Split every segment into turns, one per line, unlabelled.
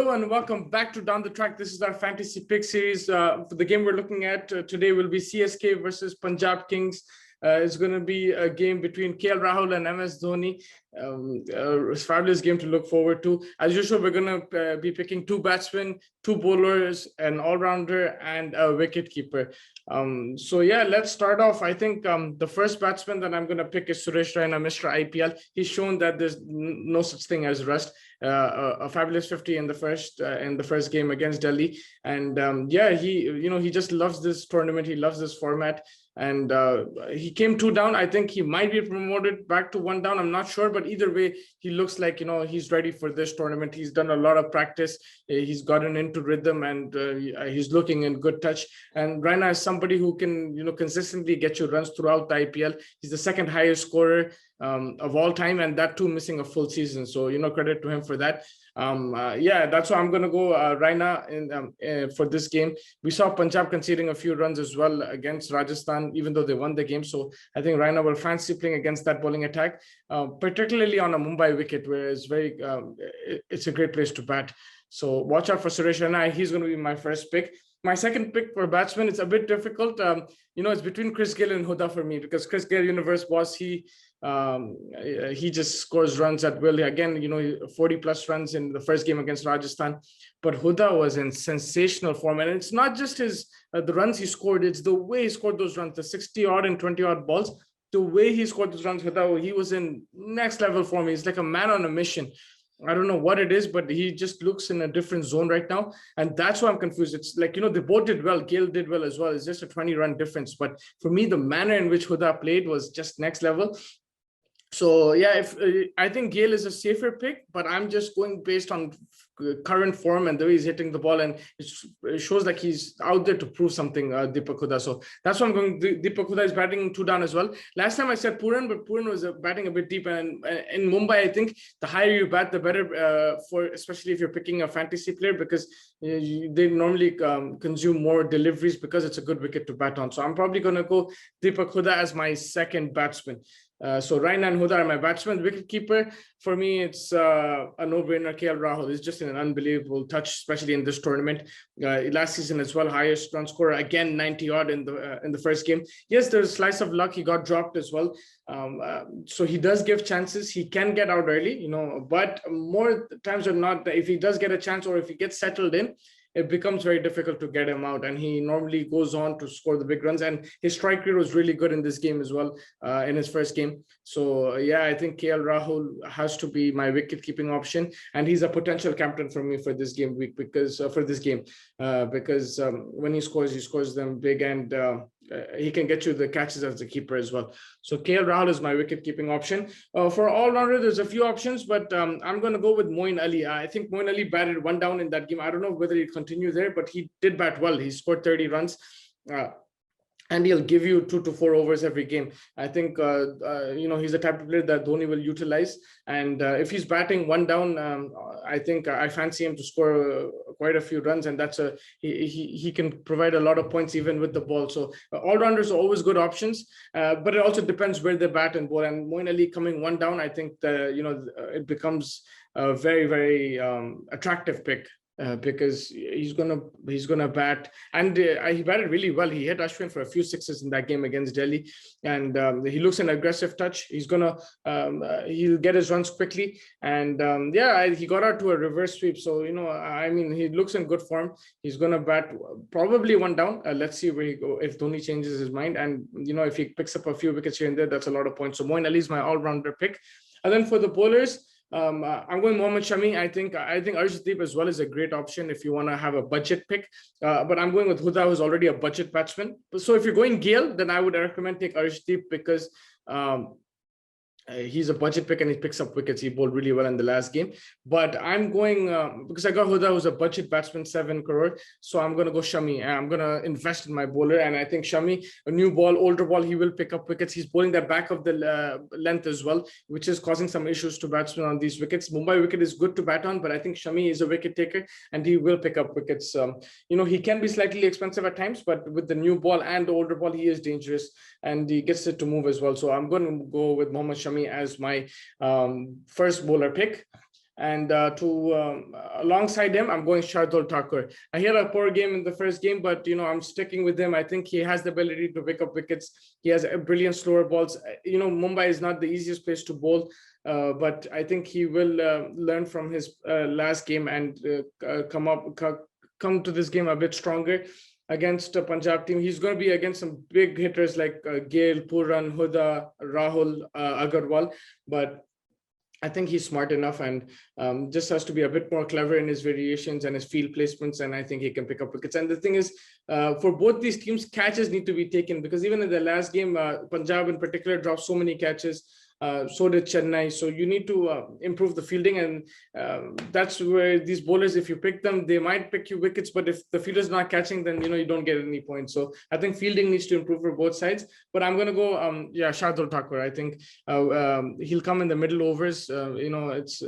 Hello and welcome back to Down the Track. This is our Fantasy Pick series. For the game we're looking at today will be CSK versus Punjab Kings. It's going to be a game between KL Rahul and MS Dhoni. A fabulous game to look forward to. As usual, we're going to be picking two batsmen, two bowlers, an all-rounder, and a wicket-keeper. So yeah, let's start off. I think the first batsman that I'm going to pick is SURESH, Mr. IPL. He's shown that there's no such thing as rust. A fabulous 50 in the first game against Delhi, and yeah, he just loves this tournament. He loves this format, and he came 2 down. I think he might be promoted back to 1 down. I'm not sure, but either way, he looks like he's ready for this tournament. He's done a lot of practice. He's gotten into rhythm, and he's looking in good touch. And RAINA is somebody who can consistently get you runs throughout the IPL. He's the second highest scorer of all time, and that too missing a full season. So credit to him for that. Yeah, that's why I'm going to go RAINA for this game. We saw Punjab conceding a few runs as well against Rajasthan, even though they won the game. So I think RAINA will fancy playing against that bowling attack, particularly on a Mumbai wicket, where it's a great place to bat. So watch out for SURESH RAINA. He's going to be my first pick. My second pick for batsman, it's a bit difficult. It's between Chris Gayle and HOODA for me, because Chris Gayle, universe boss, he just scores runs at will. Again, 40 plus runs in the first game against Rajasthan. But HOODA was in sensational form, and it's not just the runs he scored; it's the way he scored those runs, the 60 odd and 20 odd balls. The way he scored those runs, HOODA, he was in next level form. He's like a man on a mission. I don't know what it is, but he just looks in a different zone right now. And that's why I'm confused. It's like, they both did well. Gayle did well as well. It's just a 20-run difference. But for me, the manner in which HOODA played was just next level. So yeah, I think Gayle is a safer pick, but I'm just going based on current form and the way he's hitting the ball, and it shows like he's out there to prove something, DEEPAK HOODA. So that's why I'm going. DEEPAK HOODA is batting 2 down as well. Last time I said Pooran, but Pooran was batting a bit deep, and in Mumbai, I think the higher you bat, the better, especially if you're picking a fantasy player, because they normally consume more deliveries because it's a good wicket to bat on. So I'm probably going to go DEEPAK HOODA as my second batsman. So RAINA and HOODA are my batsmen. Wicketkeeper, for me, it's a no-brainer. KL Rahul is just an unbelievable touch, especially in this tournament. Last season as well, highest run scorer, again 90 odd in the first game. Yes, there's a slice of luck. He got dropped as well. So he does give chances. He can get out early, but more times than not, if he does get a chance or if he gets settled in, it becomes very difficult to get him out, and he normally goes on to score the big runs. And his strike rate was really good in this game as well, in his first game. So yeah, I think KL Rahul has to be my wicket-keeping option, and he's a potential captain for me for this game week, because when he scores them big, and he can get you the catches as the keeper as well. So KL Rahul is my wicket-keeping option. For all-rounder, there's a few options, but I'm going to go with Moeen Ali. I think Moeen Ali batted 1 down in that game. I don't know whether he'd continue there, but he did bat well. He scored 30 runs. And he'll give you 2 to 4 overs every game. I think, he's the type of player that Dhoni will utilize. And if he's batting 1 down, I think I fancy him to score quite a few runs. And he can provide a lot of points even with the ball. So all-rounders are always good options, but it also depends where they bat and bowl. And Moeen Ali coming 1 down, I think it becomes a very, very attractive pick. Because he's gonna bat, and he batted really well. He hit Ashwin for a few sixes in that game against Delhi, and he looks an aggressive touch. He'll get his runs quickly, and he got out to a reverse sweep. So he looks in good form. He's gonna bat probably 1 down. Let's see where he go if Dhoni changes his mind, and if he picks up a few wickets here and there, that's a lot of points. So Moeen Ali is my all-rounder pick, and then for the bowlers, I'm going MOHAMMAD, SHAMI. I think Arshdeep as well is a great option if you want to have a budget pick. But I'm going with HOODA, who's already a budget batsman. So if you're going Gayle, then I would recommend take Arshdeep, because he's a budget pick and he picks up wickets. He bowled really well in the last game. But I'm going, because I got HOODA, who's a budget batsman, 7 crore. So I'm going to go SHAMI. I'm going to invest in my bowler. And I think SHAMI, a new ball, older ball, he will pick up wickets. He's bowling that back of the length as well, which is causing some issues to batsmen on these wickets. Mumbai wicket is good to bat on, but I think SHAMI is a wicket taker and he will pick up wickets. He can be slightly expensive at times, but with the new ball and the older ball, he is dangerous and he gets it to move as well. So I'm going to go with MOHAMMAD SHAMI as my first bowler pick. And alongside him, I'm going Shardul Thakur. He had a poor game in the first game, but I'm sticking with him. I think he has the ability to pick up wickets. He has a brilliant slower balls. Mumbai is not the easiest place to bowl, but I think he will learn from his last game and come to this game a bit stronger against a Punjab team. He's going to be against some big hitters like Gale, Puran, HOODA, Rahul, Agarwal, but I think he's smart enough and just has to be a bit more clever in his variations and his field placements, and I think he can pick up wickets. And the thing is, for both these teams, catches need to be taken, because even in the last game, Punjab in particular dropped so many catches. So did Chennai. So you need to improve the fielding, and that's where these bowlers, if you pick them, they might pick you wickets, but if the fielder's not catching, then you don't get any points. So I think fielding needs to improve for both sides. But I'm going to go, Shardul Thakur. I think he'll come in the middle overs. It's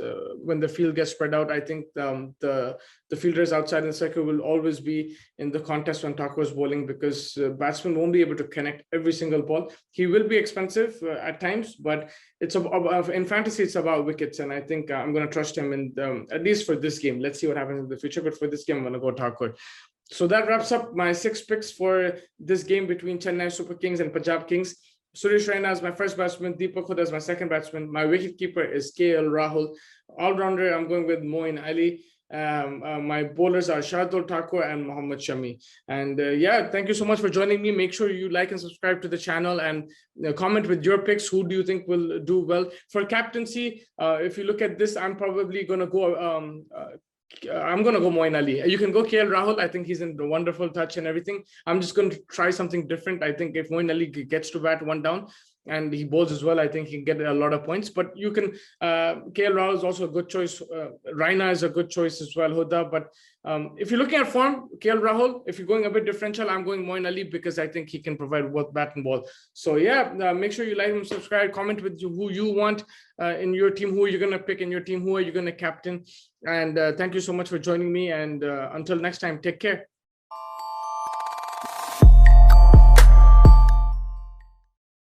when the field gets spread out. I think the fielders outside the circle will always be in the contest when Thakur is bowling, because batsmen won't be able to connect every single ball. He will be expensive at times, but it's in fantasy, it's about wickets, and I think I'm going to trust him in at least for this game. Let's see what happens in the future, but for this game, I'm going to go Thakur. So that wraps up my 6 picks for this game between Chennai Super Kings and Punjab Kings. SURESH RAINA is my first batsman. DEEPAK HOODA is my second batsman. My wicketkeeper is KL Rahul. All-rounder, I'm going with Moin Ali. My bowlers are Shardul Thakur and Mohammad Shami. And thank you so much for joining me. Make sure you like and subscribe to the channel, and comment with your picks. Who do you think will do well for captaincy? If you look at this, I'm probably going to go I'm going to go Moin Ali. You can go KL Rahul. I think he's in the wonderful touch and everything. I'm just going to try something different. I think if Moin Ali gets to bat one down and he bowls as well, I think he can get a lot of points. But you can, KL Rahul is also a good choice. RAINA is a good choice as well, HOODA. But if you're looking at form, KL Rahul, if you're going a bit differential, I'm going Moin Ali, because I think he can provide both bat and ball. So make sure you like and subscribe, comment with who you want in your team, who are you going to pick in your team, who are you going to captain. And thank you so much for joining me. And until next time, take care.